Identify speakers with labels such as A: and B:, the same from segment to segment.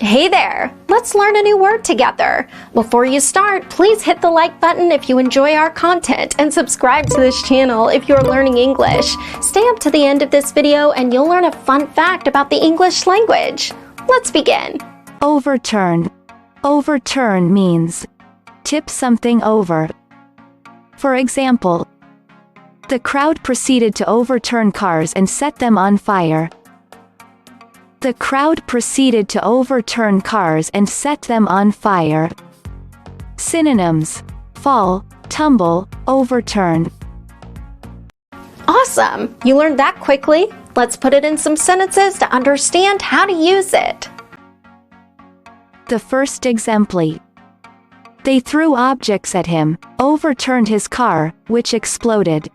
A: Hey there! Let's learn a new word together. Before you start, please hit the like button if you enjoy our content and subscribe to this channel if you're learning English. Stay up to the end of this video and you'll learn a fun fact about the English language. Let's begin.
B: Overturn. Overturn means tip something over. For example, the crowd proceeded to overturn cars and set them on fire. The crowd proceeded to overturn cars and set them on fire. Synonyms: fall, tumble, overturn.
A: Awesome! You learned that quickly. Let's put it in some sentences to understand how to use it.
B: The first exemplar. They threw objects at him, overturned his car, which exploded.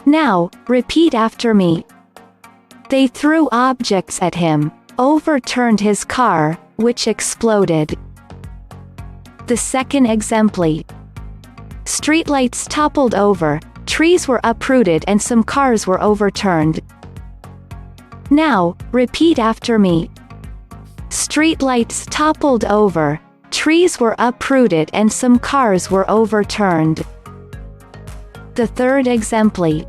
B: Now, repeat after me. They threw objects at him, overturned his car, which exploded. The second exemplar. Streetlights toppled over, trees were uprooted and some cars were overturned. Now, repeat after me. Streetlights toppled over, trees were uprooted and some cars were overturned. The third exemplar.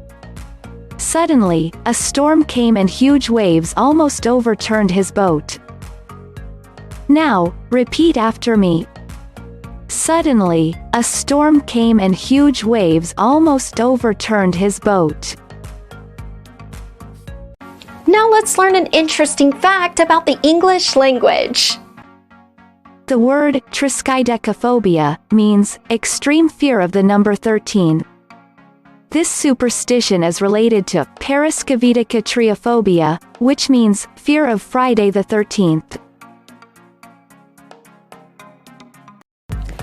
B: Suddenly, a storm came and huge waves almost overturned his boat. Now, repeat after me. Suddenly, a storm came and huge waves almost overturned his boat.
A: Now let's learn an interesting fact about the English language.
B: The word triskaidekaphobia means extreme fear of the number 13. This superstition is related to paraskavidikatriophobia, which means fear of Friday the 13th.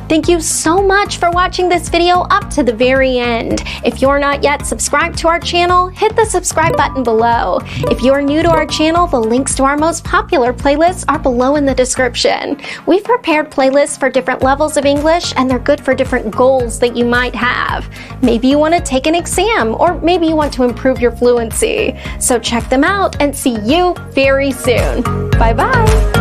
A: Thank you so much for watching this video up to the very end. If you're not yet subscribed to our channel, hit the subscribe button below. If you're new to our channel, the links to our most popular playlists are below in the description. We've prepared playlists for different levels of English, and they're good for different goals that you might have. Maybe you want to take an exam, or maybe you want to improve your fluency. So check them out and see you very soon. Bye-bye.